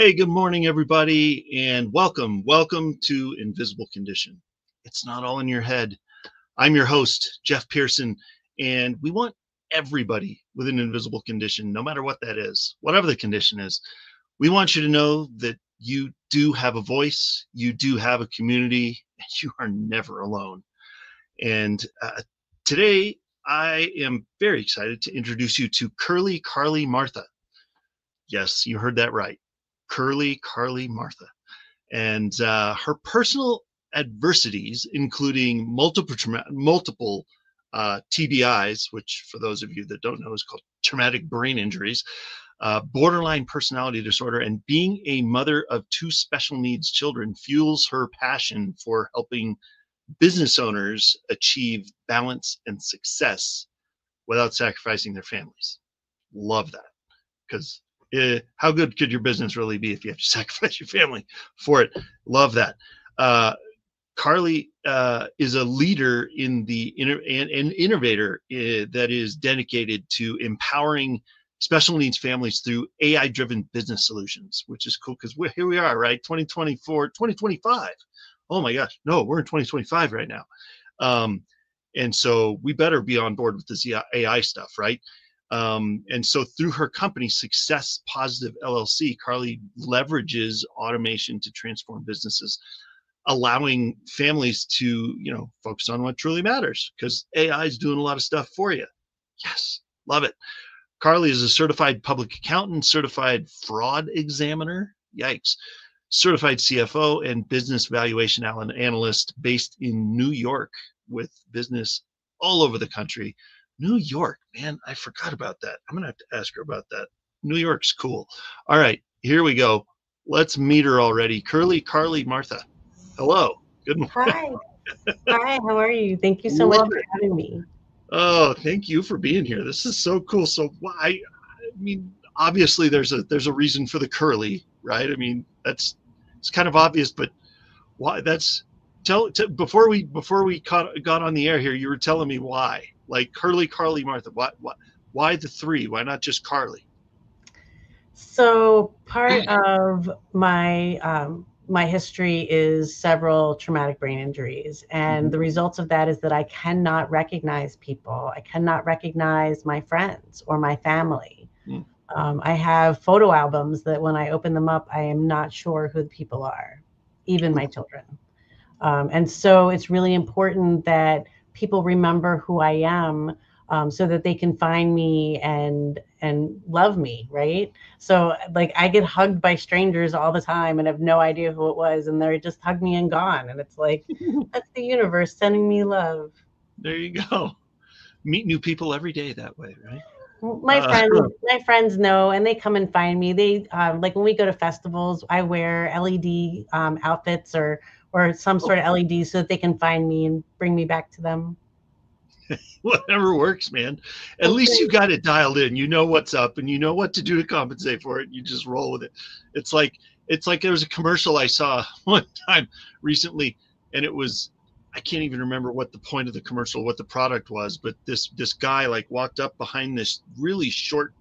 Hey, good morning, everybody, and welcome to Invisible Condition. It's not all in your head. I'm your host, Jeff Pearson, and we want everybody with an invisible condition, no matter what that is, whatever the condition is. We want you to know that you do have a voice, you do have a community, and you are never alone. And today, I am very excited to introduce you to Carley Martha. Yes, you heard that right. Carley Martha. And her personal adversities, including multiple TBIs, which for those of you that don't know is called traumatic brain injuries, borderline personality disorder, and being a mother of two special needs children fuels her passion for helping business owners achieve balance and success without sacrificing their families. Love that, because how good could your business really be if you have to sacrifice your family for it? Love that. Carley is a leader in an innovator that is dedicated to empowering special needs families through AI-driven business solutions, which is cool because here we are, right? 2024, 2025. Oh my gosh, no, we're in 2025 right now. And so we better be on board with this AI stuff, right? And so through her company, Success Positive LLC, Carley leverages automation to transform businesses, allowing families to, focus on what truly matters, because AI is doing a lot of stuff for you. Yes, love it. Carley is a certified public accountant, certified fraud examiner, yikes, certified CFO, and business valuation analyst based in New York with business all over the country. New York, man, I forgot about that. I'm going to have to ask her about that. New York's cool. All right, here we go. Let's meet her already. Carley Martha. Hello. Good morning. Hi. Hi, how are you? Thank you so much for having me. Oh, thank you for being here. This is so cool. So I mean, obviously there's a reason for the Curly, right? I mean, it's kind of obvious, but why? Before we got on the air here, you were telling me why. Like Carley Martha. Why the three? Why not just Carley? So part of my history is several traumatic brain injuries, and the results of that is that I cannot recognize people. I cannot recognize my friends or my family. I have photo albums that when I open them up, I am not sure who the people are, even my children. And so it's really important that people remember who I am, so that they can find me and love me, right? So like I get hugged by strangers all the time and have no idea who it was, and they're just hug me and gone. And it's like, that's the universe sending me love. There you go. Meet new people every day that way, right? My friends know, and they come and find me. They like when we go to festivals, I wear LED outfits or some sort of LED so that they can find me and bring me back to them. Whatever works, man. At least you got it dialed in. You know what's up, and you know what to do to compensate for it. You just roll with it. It's like there was a commercial I saw one time recently, and it was, I can't even remember what the point of the commercial, what the product was, but this guy like walked up behind this really short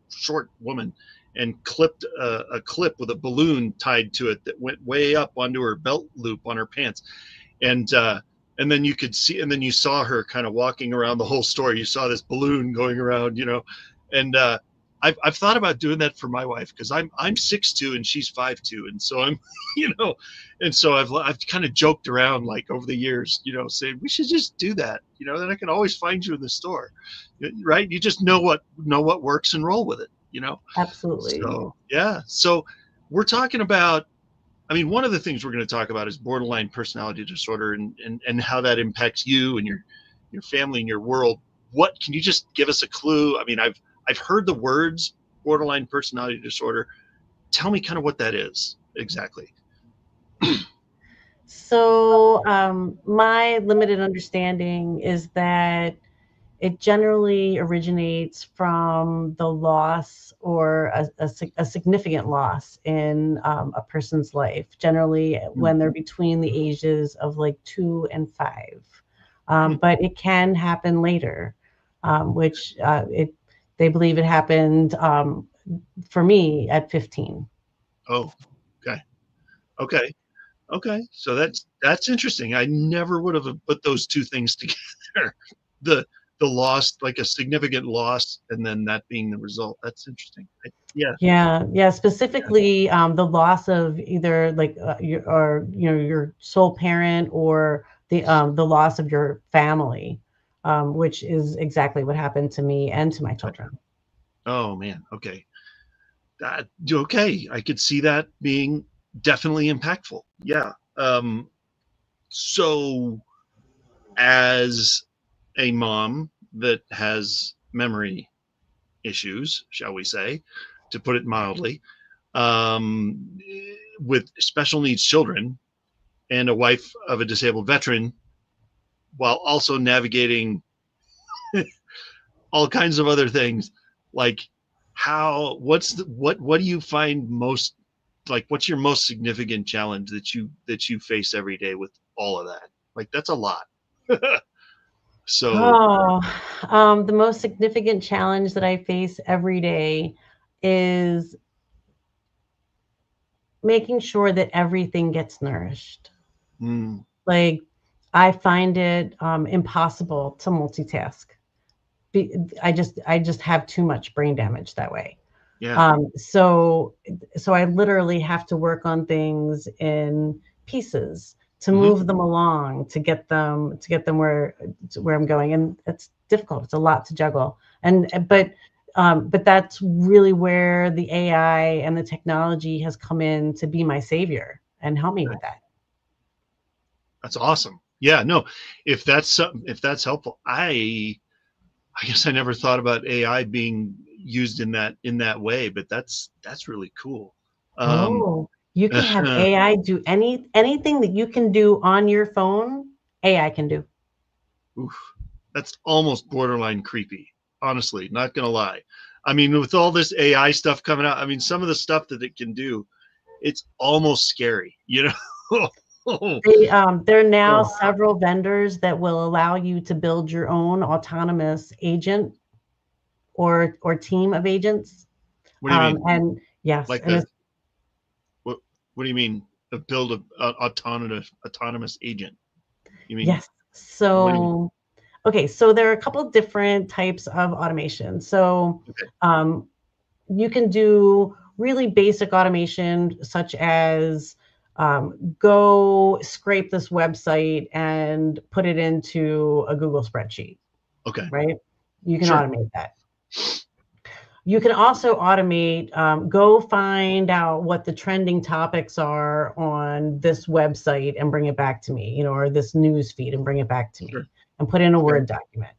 woman and clipped a clip with a balloon tied to it that went way up onto her belt loop on her pants, and then you could see, and then you saw her kind of walking around the whole store. You saw this balloon going around, and I've thought about doing that for my wife, because I'm 6'2" and she's 5'2", and so I'm, and so I've kind of joked around like over the years, saying we should just do that, then I can always find you in the store, right? You just know what works and roll with it, Absolutely. So yeah, so we're talking about. I mean, one of the things we're going to talk about is borderline personality disorder and how that impacts you and your family and your world. What can you just give us a clue? I mean, I've heard the words borderline personality disorder. Tell me kind of what that is exactly. So my limited understanding is that it generally originates from the loss or a significant loss in a person's life, generally when they're between the ages of like 2 and 5. But it can happen later, which they believe it happened for me at 15. Oh, Okay. Okay. So that's interesting. I never would have put those two things together. The the loss, like a significant loss, and then that being the result. That's interesting. Yeah. Yeah. Specifically, the loss of either like your sole parent, or the loss of your family, which is exactly what happened to me and to my children. Oh man. Okay. Okay. I could see that being definitely impactful. Yeah. So as a mom that has memory issues, shall we say, to put it mildly, um, with special needs children, and a wife of a disabled veteran, while also navigating all kinds of other things, like what do you find most, like, what's your most significant challenge that you face every day with all of that? Like, that's a lot. So Oh, the most significant challenge that I face every day is making sure that everything gets nourished. mm, Like, I find it impossible to multitask. I just have too much brain damage that way. yeah. So I literally have to work on things in pieces to Hmm. move them along, to get them where I'm going, and it's difficult. It's a lot to juggle, but that's really where the AI and the technology has come in to be my savior and help me with that. That's awesome. Yeah, no, if that's helpful, I guess I never thought about AI being used in that way, but that's really cool. Um, Oh, you can have AI do anything that you can do on your phone, AI can do. oof, that's almost borderline creepy. Honestly, not gonna lie. I mean, with all this AI stuff coming out, I mean, some of the stuff that it can do, it's almost scary. There are now Oh, several vendors that will allow you to build your own autonomous agent or team of agents. what do you mean? And yes, Like and a it's what? What do you mean? Build a autonomous agent? You mean yes. what do you mean? So there are a couple of different types of automation. So Okay. um, you can do really basic automation, such as go scrape this website and put it into a Google spreadsheet, Okay. right? You can Sure. automate that. You can also automate, go find out what the trending topics are on this website and bring it back to me, or this news feed and bring it back to Sure. me and put in a Okay. Word document.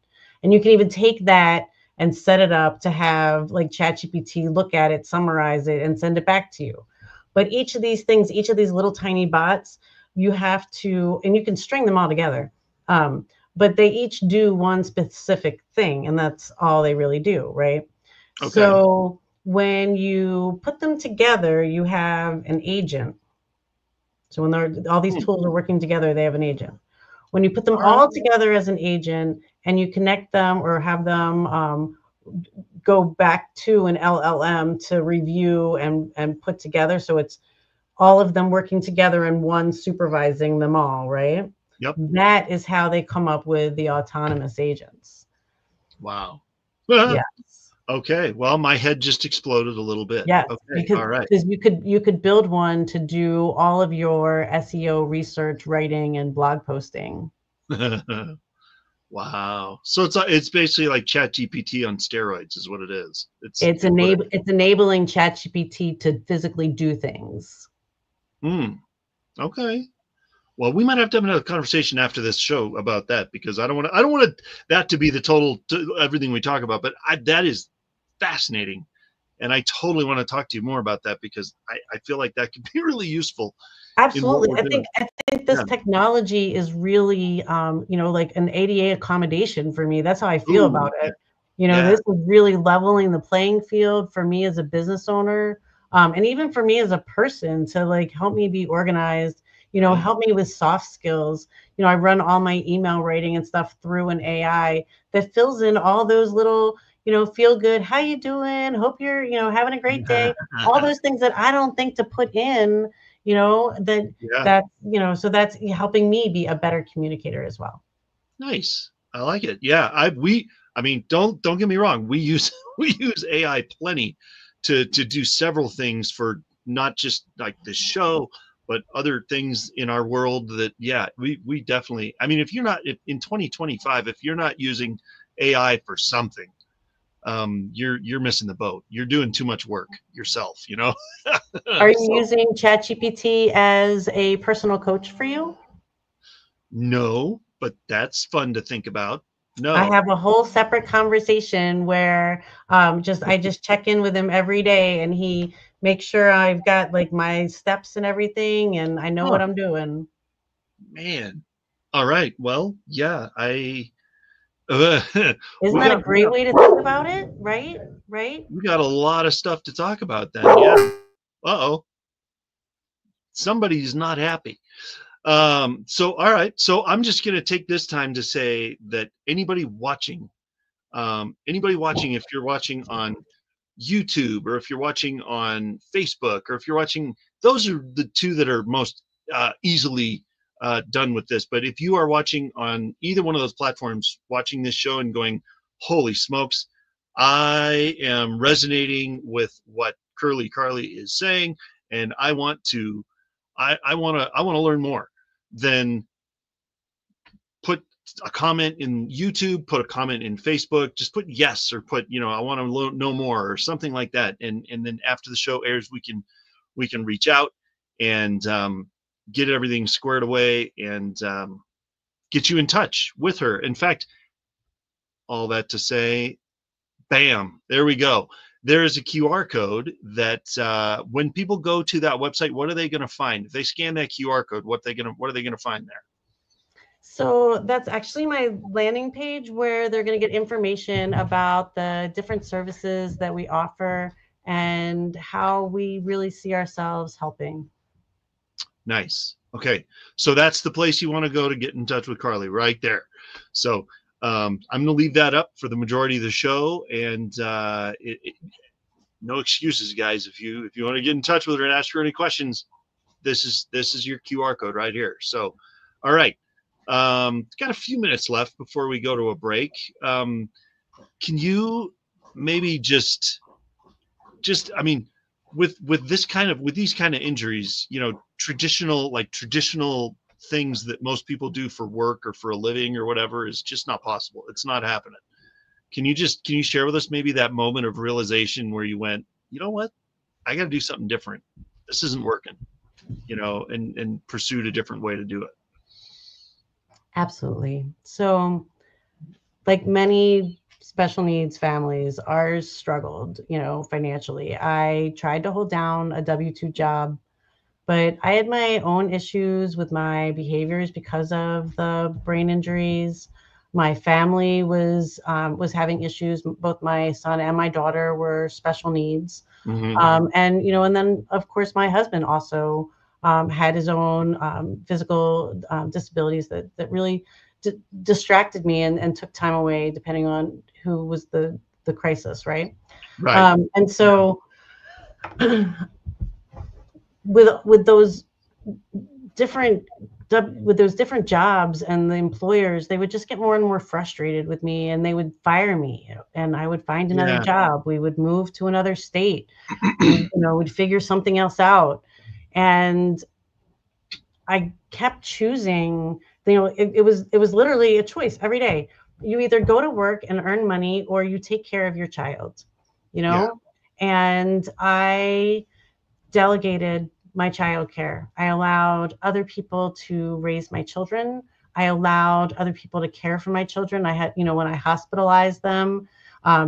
And you can even take that and set it up to have like ChatGPT look at it, summarize it, and send it back to you. But each of these things, each of these little tiny bots, you have to, and you can string them all together. But they each do one specific thing, and that's all they really do, right? Okay. So when you put them together, you have an agent. So when all these Hmm. tools are working together, they have an agent. When you put them All right. all together as an agent and you connect them or have them go back to an LLM to review and put together, so it's all of them working together and one supervising them all, right? Yep. That is how they come up with the autonomous agents. Wow. Yes. Okay. Well, my head just exploded a little bit. Yes, Okay. because All right. you could build one to do all of your SEO research, writing, and blog posting. Wow. So it's basically like Chat GPT on steroids, is what it is. It's It's it's what it. it's enabling ChatGPT to physically do things. Hmm. Okay. Well, we might have to have another conversation after this show about that, because I don't want that to be the total to everything we talk about. But that is fascinating, and I totally want to talk to you more about that, because I feel like that could be really useful in what Absolutely. we're doing. I think this Yeah. technology is really, like an ADA accommodation for me. That's how I feel Ooh. about Yeah. it. Yeah. This is really leveling the playing field for me as a business owner, and even for me as a person, to like help me be organized, Right. help me with soft skills. I run all my email writing and stuff through an AI that fills in all those little, feel good, how you doing? Hope you're, having a great day. All those things that I don't think to put in you know, Yeah. that's, you know, so that's helping me be a better communicator as well. Nice. I like it. Yeah. I mean, don't get me wrong. We use we use AI plenty to do several things for not just like the show, but other things in our world that, yeah, we definitely, I mean, if you're not, if, in 2025, if you're not using AI for something, you're missing the boat. You're doing too much work yourself, you know? Are you So using ChatGPT as a personal coach for you? no, but that's fun to think about. I No. have a whole separate conversation where I just check in with him every day, and he makes sure I've got like my steps and everything, and I know Huh, what I'm doing. man. All right. Well, yeah, Isn't we that a got great way to think about it? Right? Right? we got a lot of stuff to talk about then. Yeah. Uh-oh. Somebody's not happy. So all right. So I'm just gonna take this time to say that anybody watching, if you're watching on YouTube or if you're watching on Facebook or if you're watching, those are the two that are most easily done with this. But if you are watching on either one of those platforms, watching this show and going, holy smokes, I am resonating with what Carley is saying, and I want to learn more, then put a comment in YouTube, put a comment in Facebook, just put yes, or put, I want to know more or something like that. And then after the show airs, we can reach out and get everything squared away and get you in touch with her. In fact, all that to say, bam, there we go. There is a QR code that when people go to that website, what are they going to find? If they scan that QR code, what are they going to find there? So that's actually my landing page where they're going to get information about the different services that we offer and how we really see ourselves helping. Nice. Okay. So that's the place you want to go to get in touch with Carley, right there. So I'm going to leave that up for the majority of the show, and no excuses, guys. If you want to get in touch with her and ask her any questions, this is your QR code right here. So, all right. Got a few minutes left before we go to a break. Can you maybe I mean, with these kind of injuries, traditional things that most people do for work or for a living or whatever is just not possible. It's not happening. Can you share with us maybe that moment of realization where you went, you know what, I got to do something different. This isn't working, and pursued a different way to do it. Absolutely. So, like many special needs families, ours struggled, financially. I tried to hold down a W-2 job, but I had my own issues with my behaviors because of the brain injuries. My family was having issues. Both my son and my daughter were special needs, Mm-hmm. and then of course my husband also had his own physical disabilities that really distracted me and took time away, depending on who was the crisis, right? Right. And so with those different with those different jobs and the employers, they would just get more and more frustrated with me, and they would fire me, and I would find another Yeah. job. We would move to another state. We'd figure something else out. And I kept choosing, it was literally a choice every day. You either go to work and earn money, or you take care of your child, Yeah. and I delegated my childcare. I allowed other people to raise my children. I allowed other people to care for my children. I had, when I hospitalized them,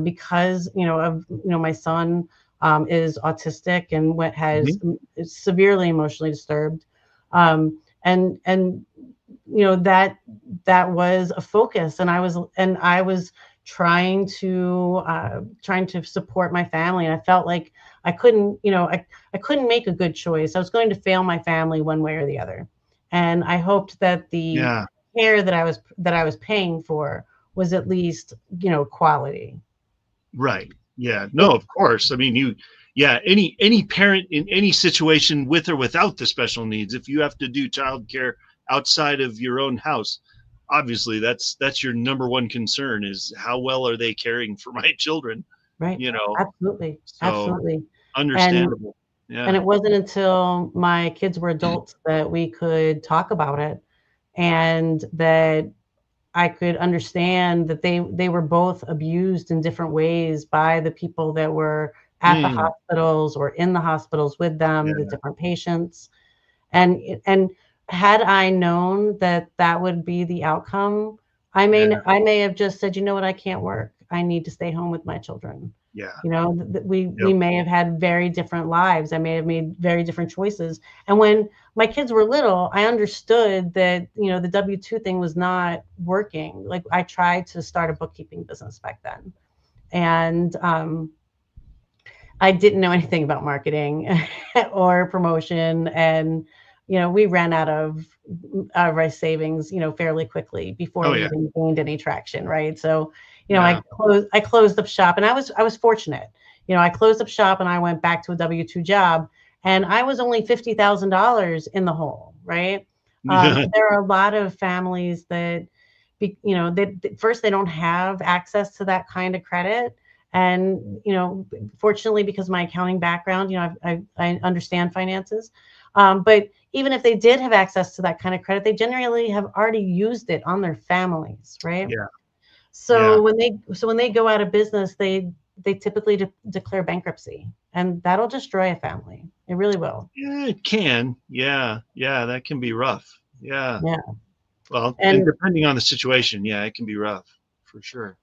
because, my son is autistic and is severely emotionally disturbed. And that was a focus, and I was trying to support my family, and I felt like I couldn't, I couldn't make a good choice. I was going to fail my family one way or the other. And I hoped that the Yeah. care that I was paying for was at least, quality. Right. Yeah. No, of course. I mean, Yeah, any parent in any situation with or without the special needs, if you have to do childcare outside of your own house, obviously that's your number one concern is how well are they caring for my children, Right. you know? Absolutely. So Absolutely. And understandable. and Yeah. it wasn't until my kids were adults that we could talk about it, and that I could understand that they were both abused in different ways by the people that were at the Mm, hospitals or in the hospitals with them, the yeah. different patients. And had I known that that would be the outcome, Yeah. I may have just said, you know what, I can't work. I need to stay home with my children. Yeah. You know, we Yep. may have had very different lives. I may have made very different choices. And when my kids were little, I understood that, you know, the W-2 thing was not working. Like, I tried to start a bookkeeping business back then. And I didn't know anything about marketing or promotion. And, you know, we ran out of our savings, you know, fairly quickly before Oh we yeah. even gained any traction. Right. So, you know, Yeah. I closed up shop, and I was fortunate. You know, I closed up shop and I went back to a W-2 job, and I was only $50,000 in the hole. Right. Yeah. There are a lot of families that, you know, first, they don't have access to that kind of credit. And, you know, fortunately, because of my accounting background, you know, I understand finances. But even if they did have access to that kind of credit, they generally have already used it on their families, right? Yeah. Yeah. So when they go out of business, they typically declare bankruptcy, and that'll destroy a family. It really will. Yeah, it can. Yeah. Yeah, that can be rough. Yeah. Yeah. Well, and And depending on the situation, yeah, it can be rough for sure.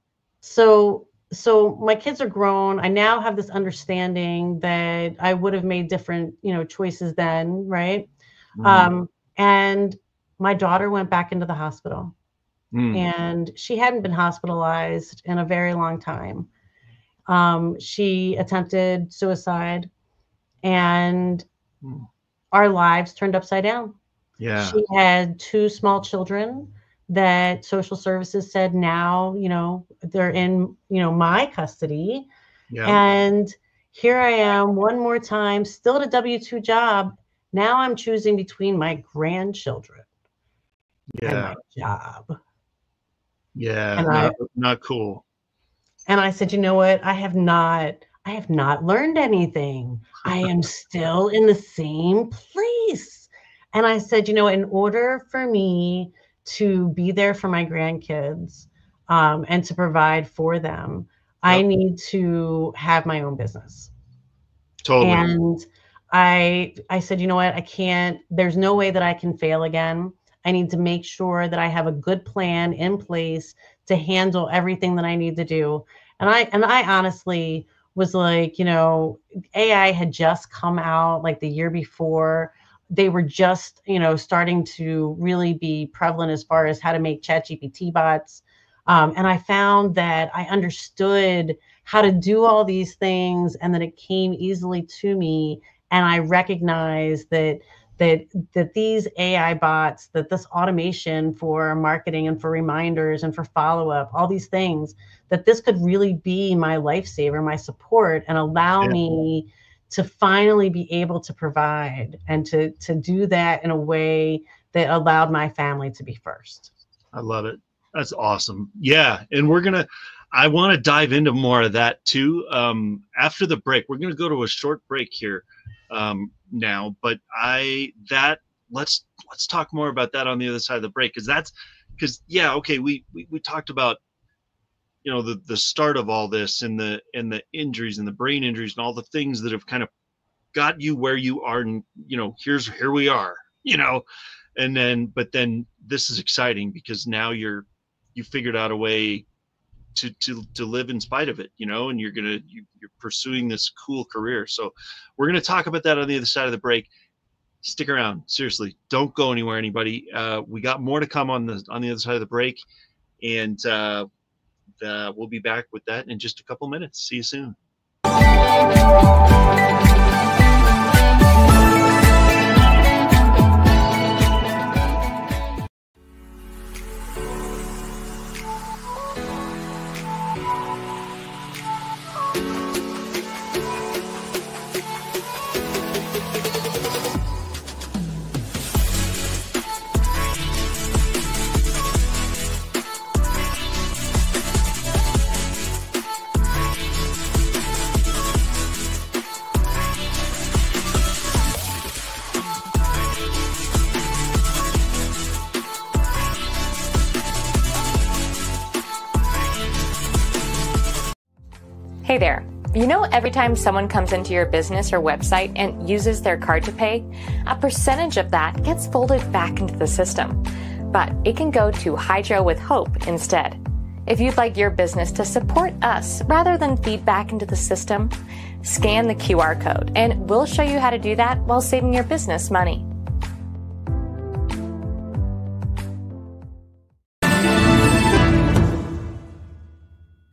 so my kids are grown. I now have this understanding that I would have made different, you know, choices then, right? Mm, And my daughter went back into the hospital, mm, and she hadn't been hospitalized in a very long time. She attempted suicide, and mm. our lives turned upside down. Yeah. She had two small children that social services said now, you know, they're in, you know, my custody. Yeah. And here I am one more time, still at a W-2 job. Now I'm choosing between my grandchildren and Yeah. my job. Yeah. And Not cool. I said, you know what? I have not learned anything. I am still in the same place. And I said, you know, in order for me to be there for my grandkids, and to provide for them, I Yep. need to have my own business. Totally. And I said, you know what? I can't, there's no way that I can fail again. I need to make sure that I have a good plan in place to handle everything that I need to do. And I honestly was like, you know, AI had just come out like the year before. They were just, you know, starting to really be prevalent as far as how to make ChatGPT bots. And I found that I understood how to do all these things, and that it came easily to me. And I recognized that these AI bots, that this automation for marketing and for reminders and for follow-up, all these things, that this could really be my lifesaver, my support, and allow Yeah. me to finally be able to provide, and to do that in a way that allowed my family to be first. I love it. That's awesome. Yeah. And I want to dive into more of that too. After the break, we're going to go to a short break here now, but let's talk more about that on the other side of the break. Yeah. Okay. We talked about, you know, the start of all this and the injuries and the brain injuries and all the things that have kind of got you where you are. And, you know, here we are, you know, but then this is exciting because now you figured out a way to live in spite of it, you know, and you're pursuing this cool career. So we're going to talk about that on the other side of the break. Stick around. Seriously, don't go anywhere, anybody. We got more to come on the other side of the break, and we'll be back with that in just a couple minutes. See you soon. Hey there. You know, every time someone comes into your business or website and uses their card to pay, a percentage of that gets folded back into the system. But it can go to Hydro with Hope instead. If you'd like your business to support us rather than feed back into the system, scan the QR code and we'll show you how to do that while saving your business money.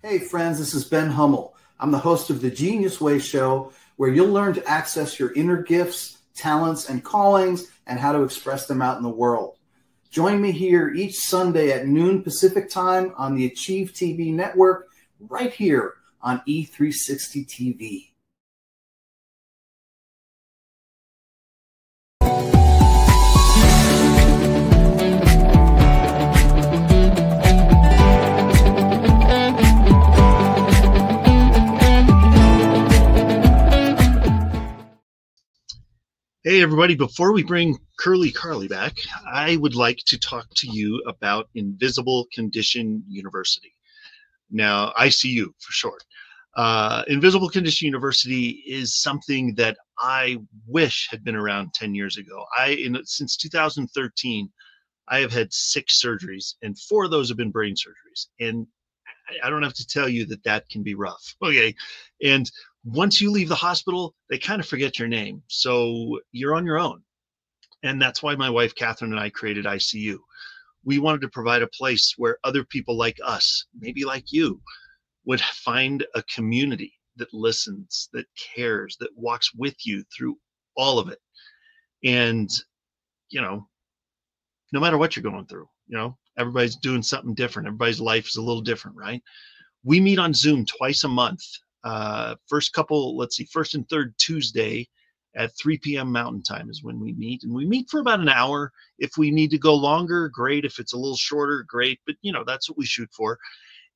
Hey friends, this is Ben Hummel. I'm the host of the Genius Way Show, where you'll learn to access your inner gifts, talents, and callings and how to express them out in the world. Join me here each Sunday at noon Pacific time on the Achieve TV network, right here on E360 TV. Hey, everybody. Before we bring Carley back, I would like to talk to you about InvisibleCondition University. Now, ICU for short. InvisibleCondition University is something that I wish had been around 10 years ago. Since 2013, I have had 6 surgeries, and 4 of those have been brain surgeries. And I don't have to tell you that that can be rough. Okay. And once you leave the hospital, they kind of forget your name. So you're on your own. And that's why my wife, Catherine, and I created ICU. We wanted to provide a place where other people like us, maybe like you, would find a community that listens, that cares, that walks with you through all of it. And, you know, no matter what you're going through, you know, everybody's doing something different. Everybody's life is a little different, right? We meet on Zoom twice a month. First and third Tuesday at 3 p.m. Mountain Time is when we meet. And we meet for about an hour. If we need to go longer, great. If it's a little shorter, great. But, you know, that's what we shoot for.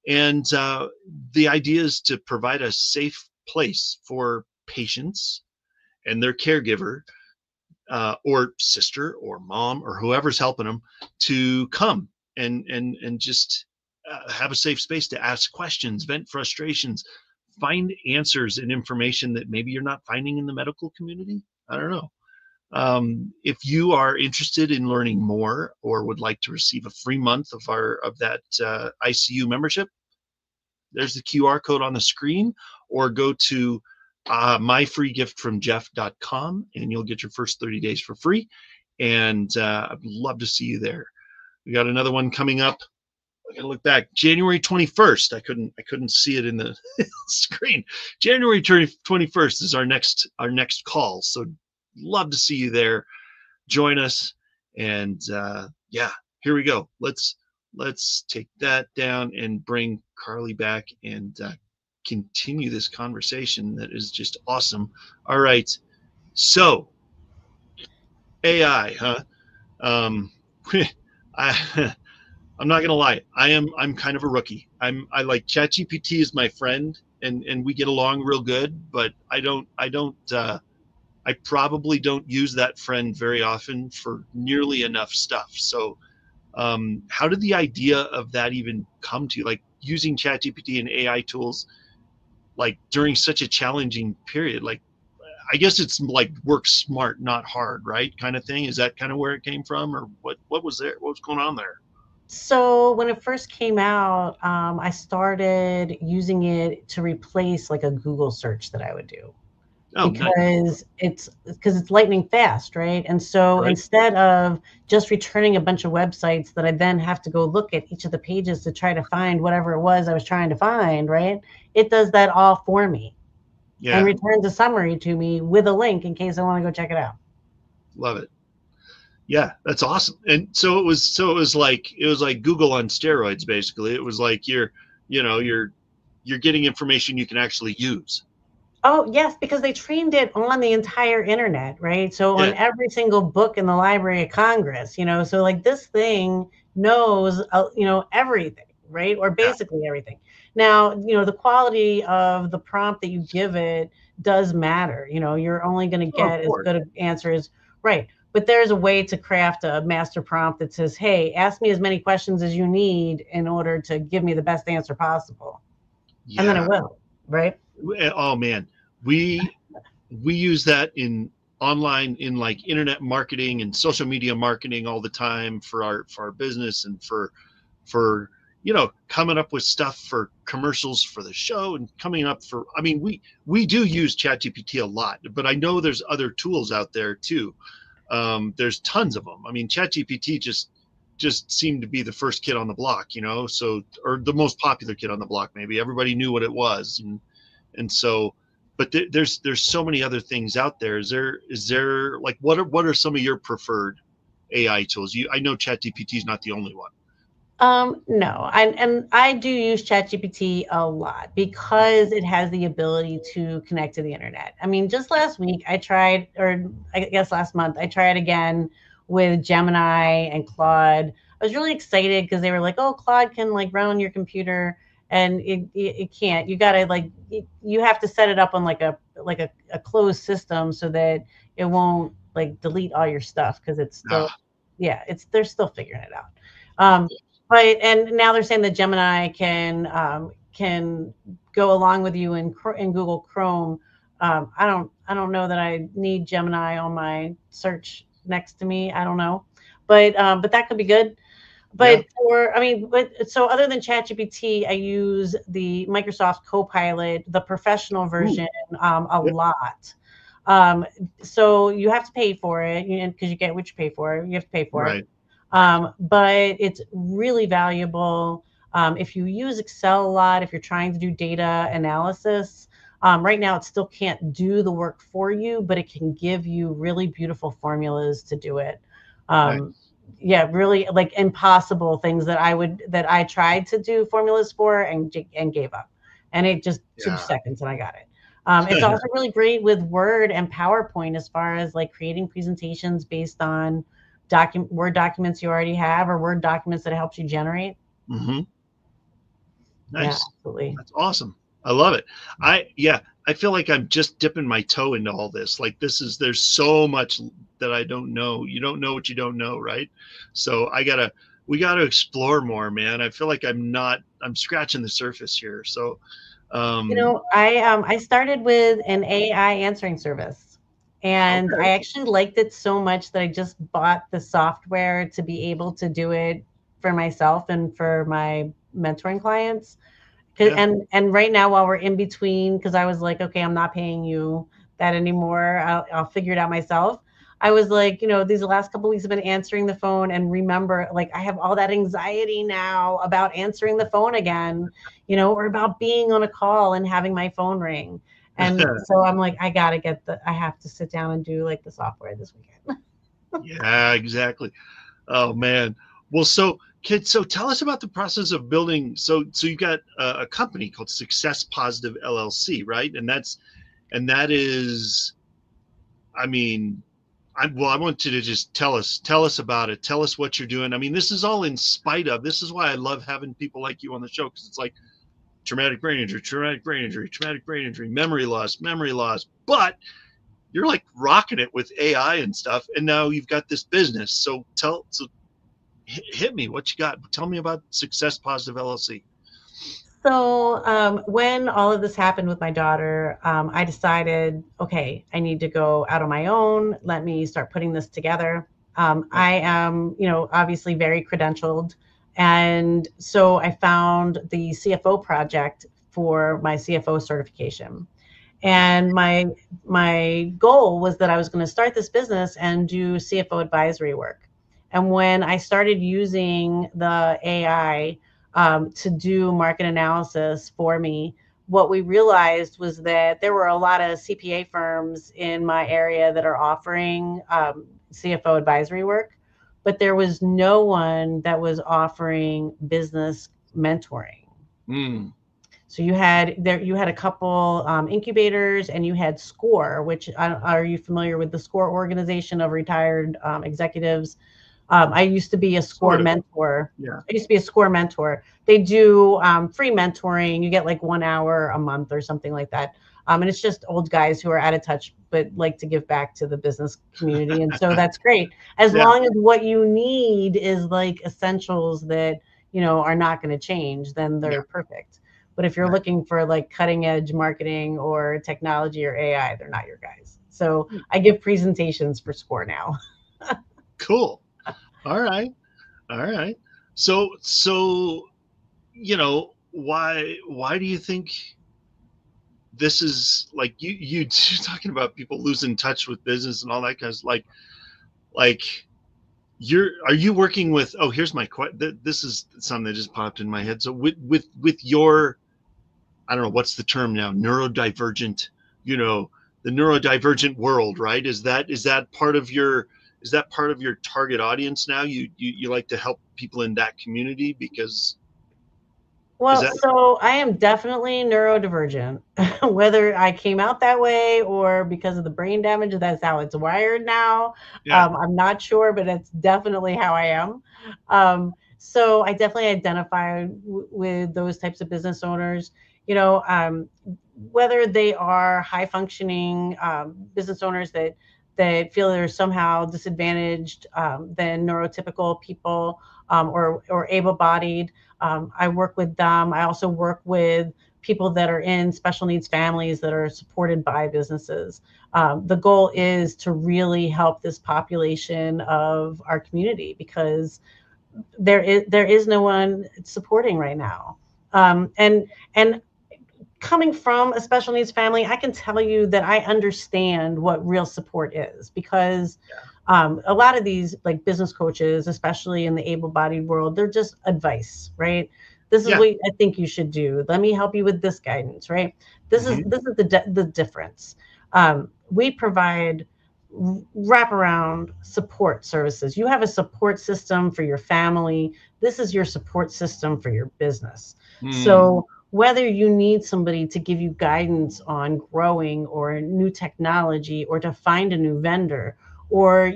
And the idea is to provide a safe place for patients and their caregiver or sister or mom or whoever's helping them to come and just have a safe space to ask questions, vent frustrations, find answers and information that maybe you're not finding in the medical community. I don't know. If you are interested in learning more or would like to receive a free month of that ICU membership, there's the QR code on the screen, or go to myfreegiftfromjeff.com and you'll get your first 30 days for free. And I'd love to see you there. We got another one coming up. I gotta look back. January 21st. I couldn't see it in the screen. January 21st is our next call. So love to see you there. Join us. And yeah, here we go. Let's take that down and bring Carley back and continue this conversation that is just awesome. All right. So AI, huh? I'm not gonna lie. I'm kind of a rookie. I like ChatGPT is my friend, and we get along real good. But I probably don't use that friend very often for nearly enough stuff. So, how did the idea of that even come to you? Like using ChatGPT and AI tools, like during such a challenging period. Like, I guess it's like work smart, not hard, right? Kind of thing. Is that kind of where it came from, or what was there? What was going on there? So when it first came out, I started using it to replace like a Google search that I would do. Oh, because nice. it's lightning fast, right? And so instead of just returning a bunch of websites that I then have to go look at each of the pages to try to find whatever it was I was trying to find, right? It does that all for me. Yeah. And returns a summary to me with a link in case I want to go check it out. Love it. Yeah, that's awesome. And so it was like Google on steroids, basically. It was like you're getting information you can actually use. Oh, yes, because they trained it on the entire internet, right? So on every single book in the Library of Congress, so like this thing knows, everything, right? Or basically everything. Now, the quality of the prompt that you give it does matter. You're only going to get as good an answer as, right. But there's a way to craft a master prompt that says, hey, ask me as many questions as you need in order to give me the best answer possible. Yeah. And then it will, right? Oh man, we use that in online, in like internet marketing and social media marketing all the time for our business, and for coming up with stuff for commercials for the show, and coming up for, I mean, we do use ChatGPT a lot, but I know there's other tools out there too. There's tons of them. I mean, ChatGPT just seemed to be the first kid on the block, so, or the most popular kid on the block. Maybe everybody knew what it was, and so, but there's so many other things out there. Is there like, what are some of your preferred AI tools? I know ChatGPT is not the only one. No, and I do use ChatGPT a lot because it has the ability to connect to the internet. I mean, just last week I tried, or I guess last month, I tried again with Gemini and Claude. I was really excited because they were like, oh, Claude can like run on your computer, and it can't. You gotta like, you have to set it up on like a closed system so that it won't like delete all your stuff, because it's still, they're still figuring it out. But and now they're saying that Gemini can go along with you in Google Chrome. I don't know that I need Gemini on my search next to me. I don't know, but that could be good. But so other than ChatGPT, I use the Microsoft Copilot, the professional version, a lot. So you have to pay for it, because you get what you pay for. You have to pay for it. But it's really valuable if you use Excel a lot, if you're trying to do data analysis. Right now, it still can't do the work for you, but it can give you really beautiful formulas to do it. Yeah, really like impossible things that I tried to do formulas for and gave up. And it just 2 seconds and I got it. It's also really great with Word and PowerPoint as far as like creating presentations based on Word documents you already have, or Word documents that it helps you generate. Mm-hmm. Nice. Yeah, absolutely. That's awesome. I love it. I feel like I'm just dipping my toe into all this. Like there's so much that I don't know. You don't know what you don't know, right? So we gotta explore more, man. I feel like I'm scratching the surface here. So, I started with an AI answering service. And I actually liked it so much that I just bought the software to be able to do it for myself and for my mentoring clients. And right now, while we're in between, because I was like, okay, I'm not paying you that anymore. I'll figure it out myself. I was like, these last couple of weeks I've been answering the phone, and remember, like, I have all that anxiety now about answering the phone again, or about being on a call and having my phone ring. And so I'm like, I have to sit down and do like the software this weekend. Yeah, exactly. Oh man. Well, so tell us about the process of building. So you got a company called Success Positive LLC, right? And that is, I mean, I want you to just tell us about it. Tell us what you're doing. I mean, this is all in spite of, this is why I love having people like you on the show, because it's like, traumatic brain injury, memory loss, but you're like rocking it with AI and stuff. And now you've got this business. So hit me, what you got? Tell me about Success Positive LLC. So when all of this happened with my daughter, I decided, okay, I need to go out on my own. Let me start putting this together. I am, obviously very credentialed. And so I found the CFO project for my CFO certification. And my goal was that I was going to start this business and do CFO advisory work. And when I started using the AI to do market analysis for me, what we realized was that there were a lot of CPA firms in my area that are offering CFO advisory work, but there was no one that was offering business mentoring. So you had a couple incubators, and you had SCORE, which are you familiar with the SCORE organization of retired executives? I used to be a SCORE mentor. Yeah. I used to be a SCORE mentor. They do free mentoring. You get like 1 hour a month or something like that. And it's just old guys who are out of touch, but like to give back to the business community. And so that's great. As long as what you need is like essentials that, are not going to change, then they're perfect. But if you're looking for like cutting edge marketing or technology or AI, they're not your guys. So I give presentations for SCORE now. Cool. All right. All right. So, why do you think this is like you're talking about people losing touch with business and all that kind of like are you working with, oh, here's my question. This is something that just popped in my head. So with your, I don't know, what's the term now? Neurodivergent, the neurodivergent world, right? Is that part of your target audience now? You like to help people in that community because so I am definitely neurodivergent, whether I came out that way or because of the brain damage, that's how it's wired now. Yeah. I'm not sure, but it's definitely how I am. So I definitely identify with those types of business owners, whether they are high functioning business owners that feel they're somehow disadvantaged than neurotypical people or able-bodied. I work with them. I also work with people that are in special needs families that are supported by businesses. The goal is to really help this population of our community because there is no one supporting right now. And coming from a special needs family, I can tell you that I understand what real support is because a lot of these like business coaches, especially in the able-bodied world, they're just advice, right? This is what I think you should do. Let me help you with this guidance, right? This is the difference. We provide wraparound support services. You have a support system for your family. This is your support system for your business. So whether you need somebody to give you guidance on growing or new technology or to find a new vendor, or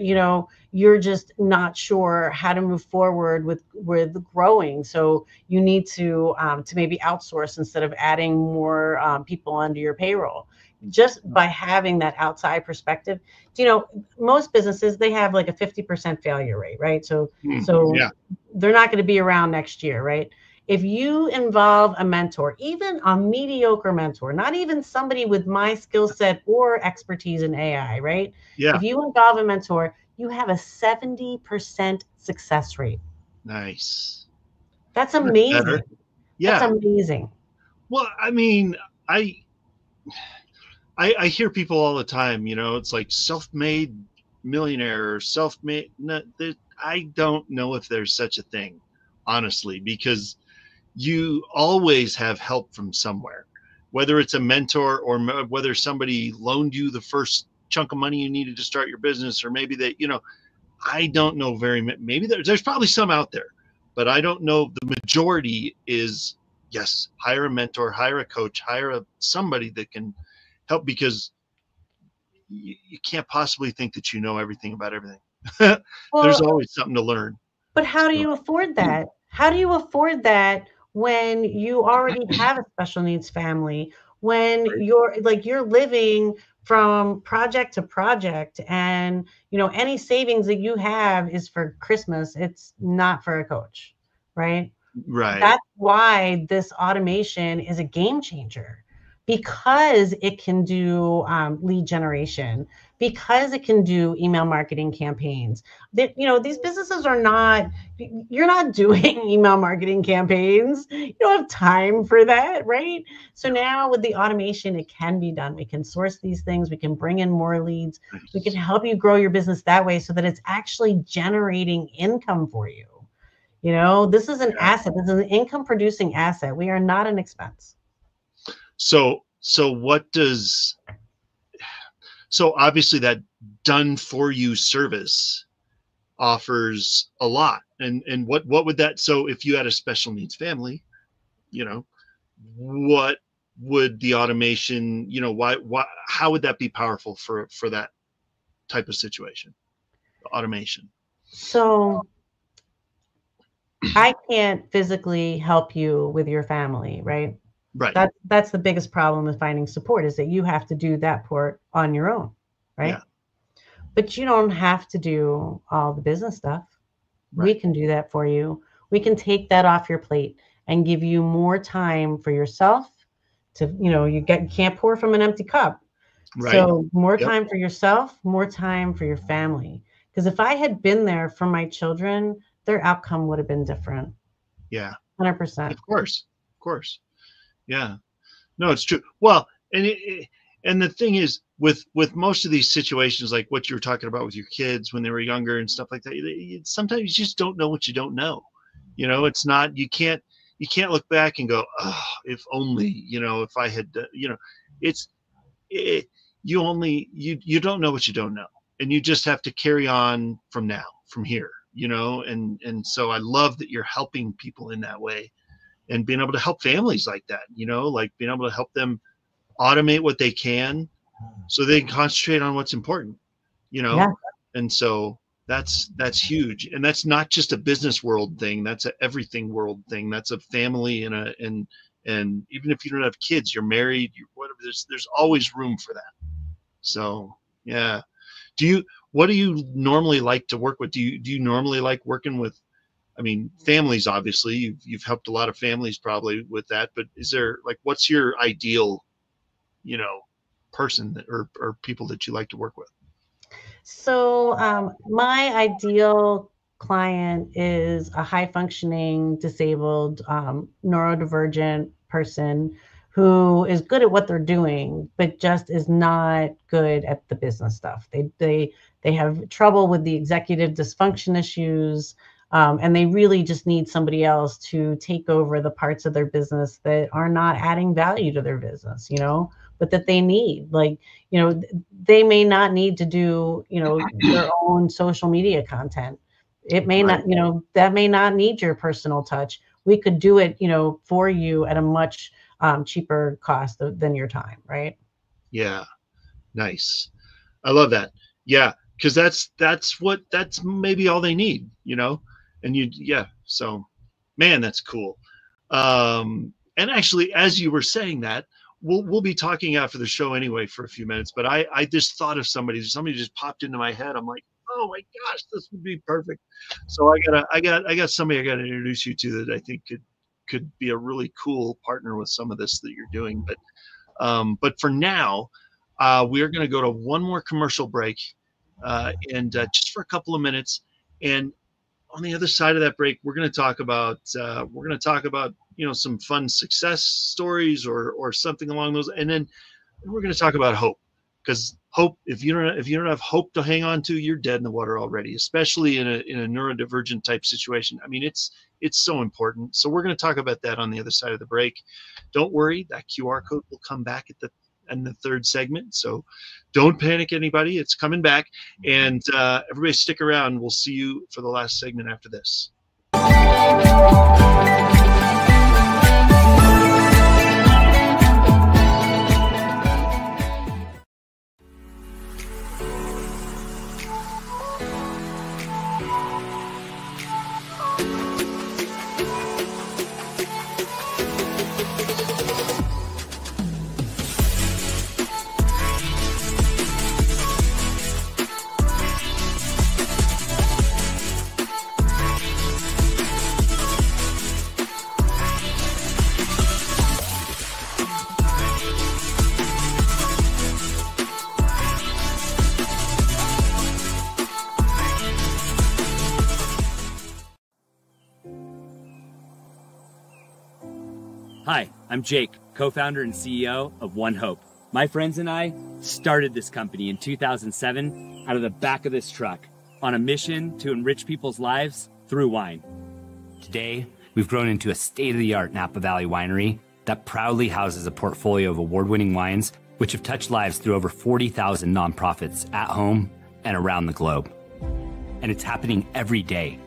you're just not sure how to move forward with growing, so you need to maybe outsource instead of adding more people onto your payroll. Just by having that outside perspective, most businesses, they have like a 50% failure rate, right? So they're not going to be around next year, right? If you involve a mentor, even a mediocre mentor, not even somebody with my skill set or expertise in AI, right? Yeah. If you involve a mentor, you have a 70% success rate. Nice. That's amazing. Better. Yeah. That's amazing. Well, I mean, I hear people all the time, it's like self-made millionaire or self-made. I don't know if there's such a thing, honestly, because you always have help from somewhere, whether it's a mentor or whether somebody loaned you the first chunk of money you needed to start your business, or maybe that, I don't know maybe there's probably some out there, but I don't know. The majority is, yes, hire a mentor, hire a coach, hire somebody that can help, because you can't possibly think that you know everything about everything. There's always something to learn. But how do you afford that? How do you afford that when you already have a special needs family, when you're living from project to project, and any savings that you have is for Christmas, it's not for a coach, right? That's why this automation is a game changer, because it can do lead generation, because it can do email marketing campaigns. That these businesses are not. You're not doing email marketing campaigns. You don't have time for that, right? So now with the automation, it can be done. We can source these things. We can bring in more leads. We can help you grow your business that way, so that it's actually generating income for you. This is an asset. This is an income producing asset. We are not an expense. So obviously that done for you service offers a lot. And what would that, so if you had a special needs family, what would the automation, how would that be powerful for that type of situation? Automation. So I can't physically help you with your family, right? Right. That's the biggest problem with finding support, is that you have to do that part on your own, right? Yeah. But you don't have to do all the business stuff. Right. We can do that for you. We can take that off your plate, and give you more time for yourself to, you can't pour from an empty cup. Right. So more Yep. time for yourself, more time for your family. Because if I had been there for my children, their outcome would have been different. Yeah. 100%. Of course. Yeah. No, it's true. Well, and the thing is, with most of these situations, like what you were talking about with your kids when they were younger and stuff like that, sometimes you just don't know what you don't know. It's not, you can't look back and go, oh, if only, if I had, you don't know what you don't know, and you just have to carry on from here, and so I love that you're helping people in that way, and being able to help families like that, like being able to help them automate what they can so they can concentrate on what's important, Yeah. And so that's huge. And that's not just a business world thing. That's a everything world thing. That's a family and even if you don't have kids, you're married, whatever, there's always room for that. So, yeah. What do you normally like to work with? Do you normally like working with, families? Obviously you've helped a lot of families probably with that, but is there, like, what's your ideal, person or people that you like to work with? So my ideal client is a high functioning, disabled, neurodivergent person who is good at what they're doing, but just is not good at the business stuff. They have trouble with the executive dysfunction issues, and they really just need somebody else to take over the parts of their business that are not adding value to their business, but that they need. Like, they may not need to do, their own social media content. It may not, that may not need your personal touch. We could do it, for you at a much cheaper cost than your time, right? Yeah. Nice. I love that. Yeah. Cause that's maybe all they need, and so, man, that's cool. And actually, as you were saying that, we'll be talking after the show anyway for a few minutes, but I just thought of somebody just popped into my head. I'm like, oh my gosh, this would be perfect. So I got somebody I got to introduce you to that I think could be a really cool partner with some of this that you're doing. But for now, we are going to go to one more commercial break, and just for a couple of minutes. And on the other side of that break, we're going to talk about some fun success stories or something along those, and then we're going to talk about hope, because hope, if you don't have hope to hang on to, you're dead in the water already, especially in a neurodivergent type situation. It's so important. So we're going to talk about that on the other side of the break. Don't worry, that QR code will come back in the third segment. So don't panic, anybody. It's coming back. And everybody stick around. We'll see you for the last segment after this. Hi, I'm Jake, co-founder and CEO of One Hope. My friends and I started this company in 2007 out of the back of this truck on a mission to enrich people's lives through wine. Today, we've grown into a state-of-the-art Napa Valley winery that proudly houses a portfolio of award-winning wines which have touched lives through over 40,000 nonprofits at home and around the globe. And it's happening every day.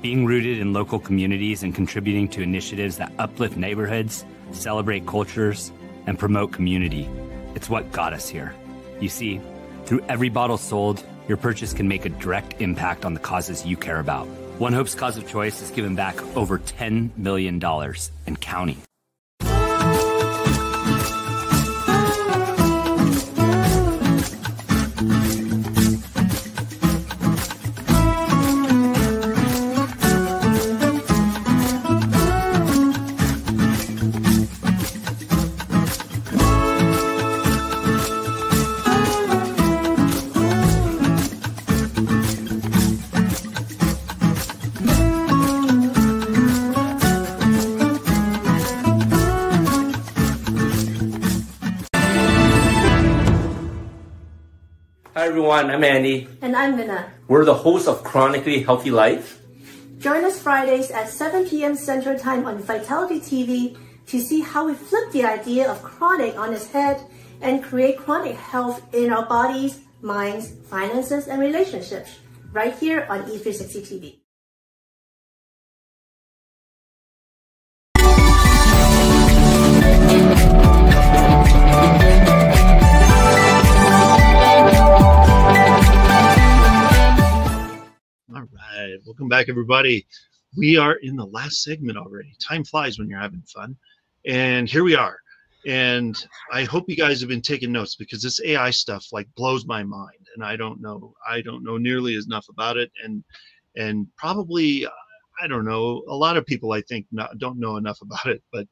Being rooted in local communities and contributing to initiatives that uplift neighborhoods, celebrate cultures, and promote community. It's what got us here. You see, through every bottle sold, your purchase can make a direct impact on the causes you care about. One Hope's cause of choice has given back over $10 million and counting. everyone, I'm Andy. And I'm Minna. We're the hosts of Chronically Healthy Life. Join us Fridays at 7 p.m. Central Time on Vitality TV to see how we flip the idea of chronic on its head and create chronic health in our bodies, minds, finances, and relationships, right here on E360 TV. All right, welcome back, everybody. We are in the last segment already. Time flies when you're having fun. And here we are. And I hope you guys have been taking notes, because this AI stuff like blows my mind. And I don't know nearly enough about it. And probably, I don't know, a lot of people I think don't know enough about it. But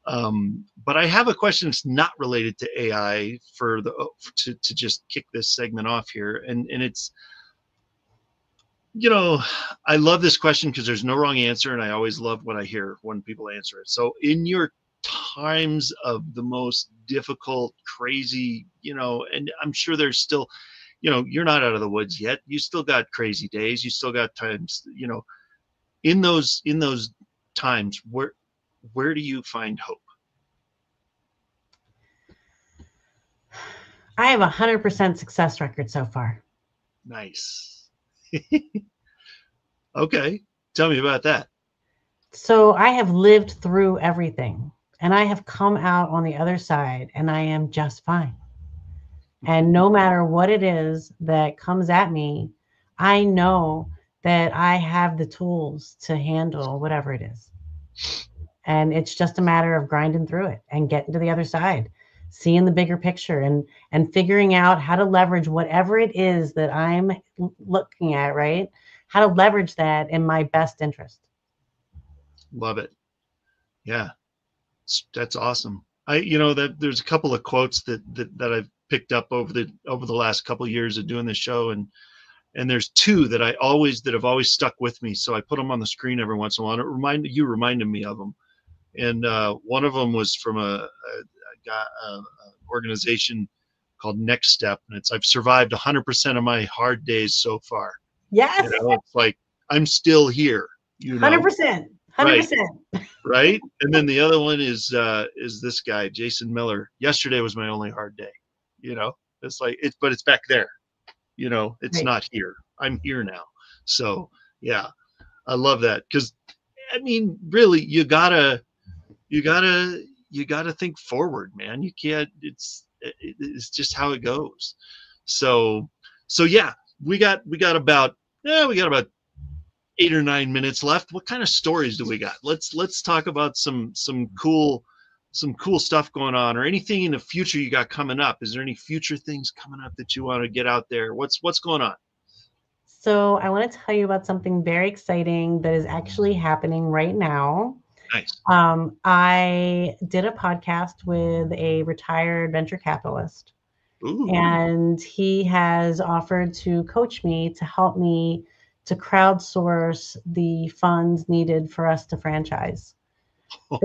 I have a question that's not related to AI to just kick this segment off here. And it's, you know, I love this question because there's no wrong answer, and I always love what I hear when people answer it. So in your times of the most difficult, crazy, you know, and I'm sure there's still, you know, you're not out of the woods yet. You still got crazy days. You still got times, you know, in those times, where do you find hope? I have 100% success record so far. Nice. Okay, tell me about that. So I have lived through everything, and I have come out on the other side, and I am just fine. And no matter what it is that comes at me, I know that I have the tools to handle whatever it is. And it's just a matter of grinding through it and getting to the other side, seeing the bigger picture, and figuring out how to leverage whatever it is that I'm looking at, right? How to leverage that in my best interest. Love it. Yeah, that's awesome. You know, that there's a couple of quotes that I've picked up over the last couple of years of doing this show, and there's two that have always stuck with me. So I put them on the screen every once in a while. And it reminded me of them. And one of them was from a organization called Next Step, and it's, I've survived 100% of my hard days so far. Yes. You know, it's like I'm still here. You know, 100%. 100%. Right. And then the other one is this guy, Jason Miller. Yesterday was my only hard day. You know, it's like but it's back there. You know, it's not here. I'm here now. So yeah, I love that, because I mean, really, you gotta think forward, man. You can't. It's just how it goes. So yeah, we got about 8 or 9 minutes left. What kind of stories do we got? Let's talk about some cool stuff going on, or anything in the future you got coming up. Is there any future things coming up that you want to get out there? What's going on? So I want to tell you about something very exciting that is actually happening right now. Nice. I did a podcast with a retired venture capitalist. Ooh. And he has offered to coach me, to help me to crowdsource the funds needed for us to franchise. Oh.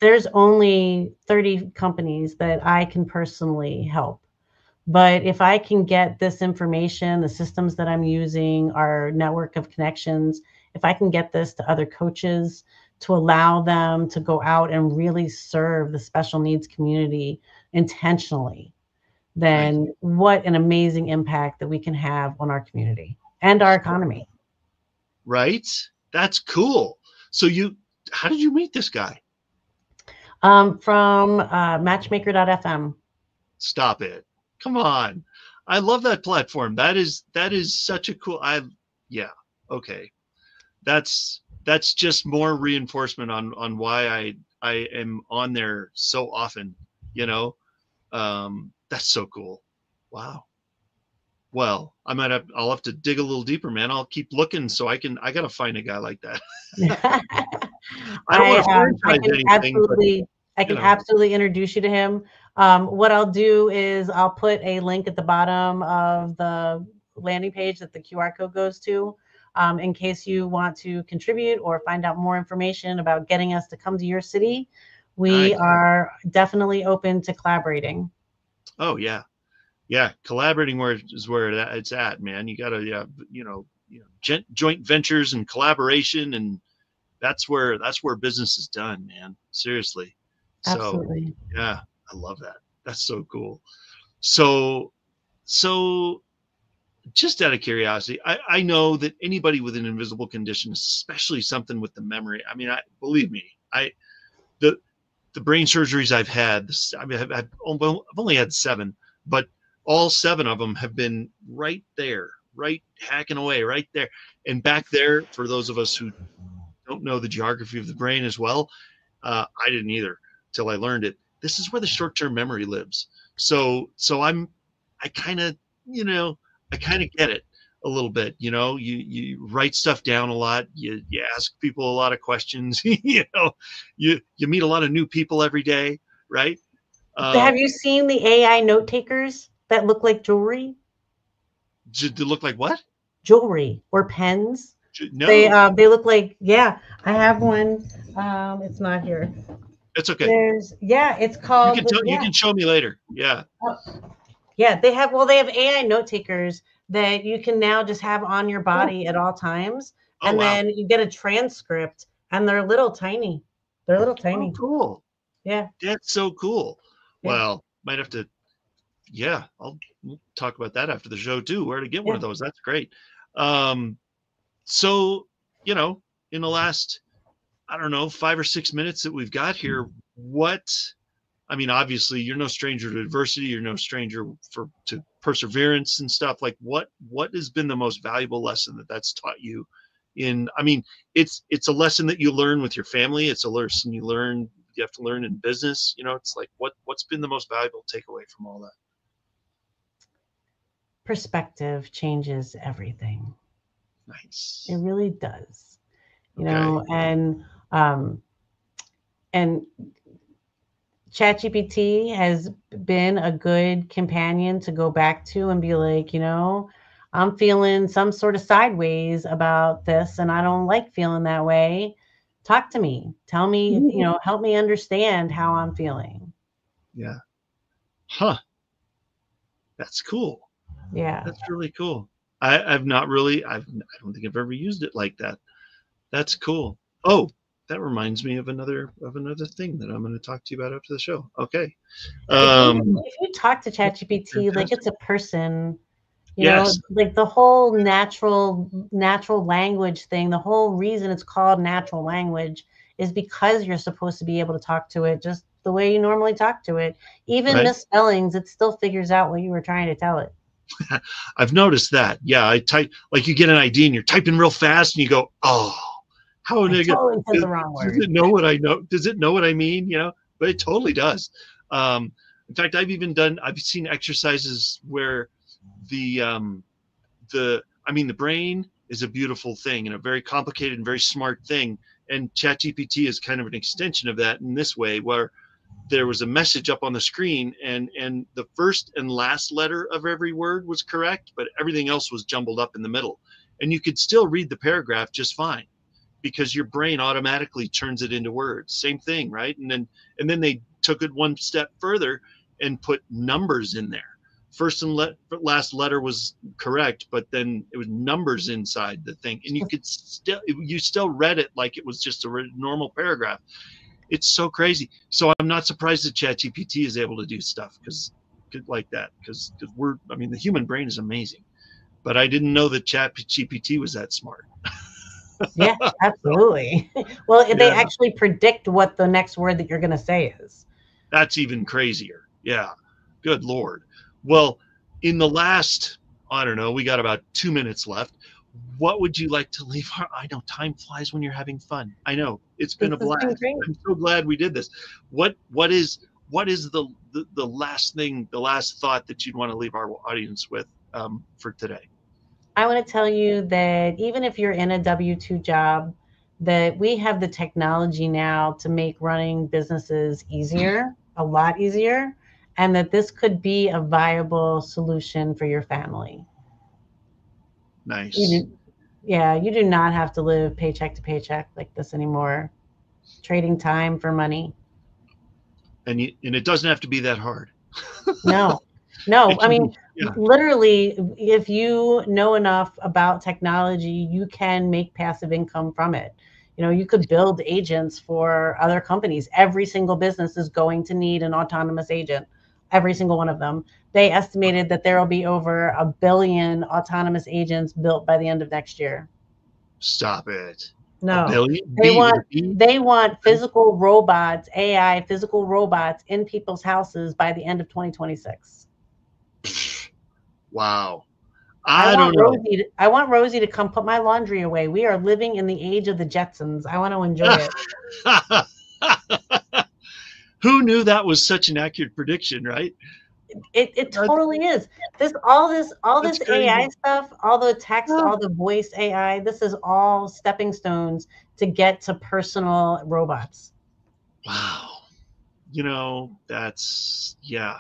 There's only 30 companies that I can personally help. But if I can get this information, the systems that I'm using, our network of connections, if I can get this to other coaches to allow them to go out and really serve the special needs community intentionally, then what an amazing impact that we can have on our community and our economy. Right? That's cool. So how did you meet this guy? From matchmaker.fm. Stop it. Come on. I love that platform. That is such a cool, yeah. Okay. That's just more reinforcement on why I am on there so often, you know. That's so cool. Wow. Well, I'll have to dig a little deeper, man. I'll keep looking, so I gotta find a guy like that. I don't want to franchise anything. I can absolutely introduce you to him. What I'll do is I'll put a link at the bottom of the landing page that the QR code goes to, in case you want to contribute or find out more information about getting us to come to your city. We are definitely open to collaborating. Oh yeah. Yeah, collaborating is where it's at, man. You got to, joint ventures and collaboration, and that's where business is done, man. Seriously. So Absolutely. yeah, I love that. That's so cool. So just out of curiosity, I know that anybody with an invisible condition, especially something with the memory, I mean, believe me, the brain surgeries I've had, I've only had 7, but all 7 of them have been right there, right hacking away, right there. And back there, for those of us who don't know the geography of the brain as well, I didn't either till I learned it. This is where the short-term memory lives. So I kind of get it a little bit. You write stuff down a lot. You ask people a lot of questions. you meet a lot of new people every day, right? Have you seen the AI note takers that look like jewelry? To look like what? Jewelry or pens. No. They look like, yeah, I have one. It's not here. It's okay. It's called. You can show me later. Yeah. Yeah, they have AI note takers that you can now just have on your body at all times. And then you get a transcript, and they're little tiny. They're little tiny. Oh, cool. Yeah. That's so cool. Yeah. Well, might have to, we'll talk about that after the show too, where to get one of those. That's great. So, in the last, I don't know, 5 or 6 minutes that we've got here, obviously you're no stranger to adversity. You're no stranger to perseverance and stuff. Like what has been the most valuable lesson that's taught you it's a lesson that you learn with your family. It's a lesson you have to learn in business. It's like, what's been the most valuable takeaway from all that? Perspective changes everything. Nice. It really does. And ChatGPT has been a good companion to go back to and be like, I'm feeling some sort of sideways about this, and I don't like feeling that way. Talk to me. Tell me, help me understand how I'm feeling. Yeah. Huh. That's cool. Yeah. That's really cool. I don't think I've ever used it like that. That's cool. Oh, that reminds me of another thing that I'm going to talk to you about after the show. Okay. If you talk to ChatGPT like it's a person, yes. like the whole natural language thing, the whole reason it's called natural language is because you're supposed to be able to talk to it just the way you normally talk to it. Even misspellings, it still figures out what you were trying to tell it. I've noticed that. Yeah, I type, like you get an ID and you're typing real fast and you go, oh, how does it know what I know? Does it know what I mean? But it totally does. In fact, I've seen exercises where the brain is a beautiful thing and a very complicated and very smart thing. And ChatGPT is kind of an extension of that in this way, where there was a message up on the screen and the first and last letter of every word was correct, but everything else was jumbled up in the middle. And you could still read the paragraph just fine because your brain automatically turns it into words. Same thing, right? And then they took it one step further and put numbers in there. First and last letter was correct, but then it was numbers inside the thing. And you still read it like it was just a normal paragraph. It's so crazy. So I'm not surprised that ChatGPT is able to do stuff like that because the human brain is amazing. But I didn't know that ChatGPT was that smart. Yeah, absolutely. Well, they actually predict what the next word that you're going to say is. That's even crazier. Yeah. Good Lord. Well, in the last, I don't know, we got about 2 minutes left. What would you like to leave? I know time flies when you're having fun. I know it's been a blast. I'm so glad we did this. What is the last thing, the last thought that you'd want to leave our audience with for today? I want to tell you that even if you're in a W-2 job, that we have the technology now to make running businesses easier, a lot easier, and that this could be a viable solution for your family. Nice. You do not have to live paycheck to paycheck like this anymore, trading time for money. And it doesn't have to be that hard. No. No, I mean, Yeah. literally, if you know enough about technology, you can make passive income from it. You could build agents for other companies. Every single business is going to need an autonomous agent, every single one of them. They estimated that there will be over 1 billion autonomous agents built by the end of next year. Stop it. No, 1 billion? they want physical robots, AI, physical robots in people's houses by the end of 2026. Wow. I don't know. I want Rosie to come put my laundry away. We are living in the age of the Jetsons. I want to enjoy it. Who knew that was such an accurate prediction, right? It totally is. All this crazy. AI stuff, all the text, all the voice AI, this is all stepping stones to get to personal robots. Wow. That's, yeah.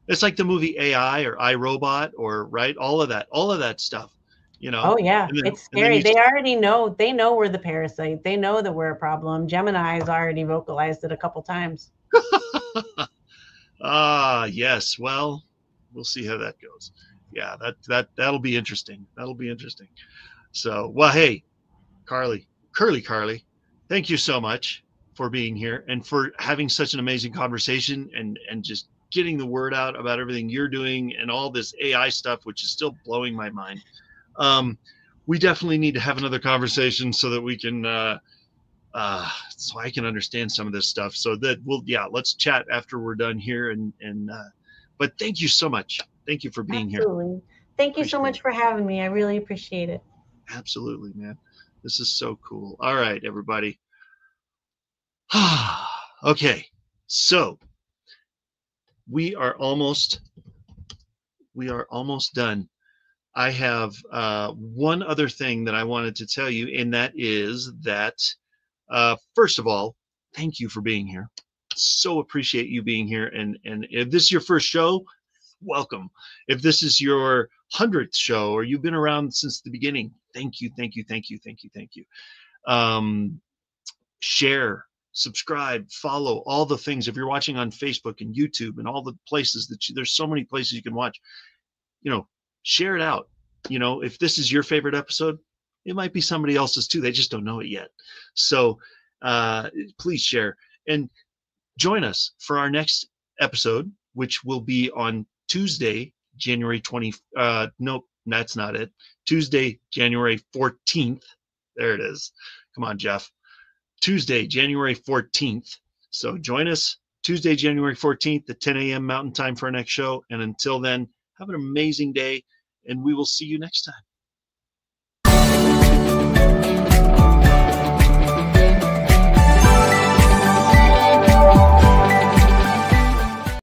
It's like the movie AI or iRobot or, right? All of that stuff, Oh yeah, it's scary. They already know. They know we're the parasite. They know that we're a problem. Gemini's already vocalized it a couple times. Yes. Well, we'll see how that goes. Yeah, that'll be interesting. That'll be interesting. So, well, hey, Carley, thank you so much for being here and for having such an amazing conversation and just getting the word out about everything you're doing and all this AI stuff, which is still blowing my mind. We definitely need to have another conversation so that we can, so I can understand some of this stuff. So that let's chat after we're done here. But thank you so much. Thank you for being here. Absolutely. Thank you so much for having me. I really appreciate it. Absolutely, man. This is so cool. All right, everybody. Okay. So we are almost done. I have one other thing that I wanted to tell you, and that is that, first of all, thank you for being here. So appreciate you being here. And if this is your first show, welcome. If this is your 100th show or you've been around since the beginning, thank you. Share, subscribe, follow, all the things. If you're watching on Facebook and YouTube and all the places there's so many places you can watch, share it out. If this is your favorite episode, it might be somebody else's too. They just don't know it yet. So please share and join us for our next episode, which will be on Tuesday, January 20. Nope, that's not it. Tuesday, January 14th. There it is. Come on, Jeff. Tuesday, January 14th. So join us Tuesday, January 14th at 10 a.m. Mountain Time for our next show. And until then, have an amazing day, and we will see you next time.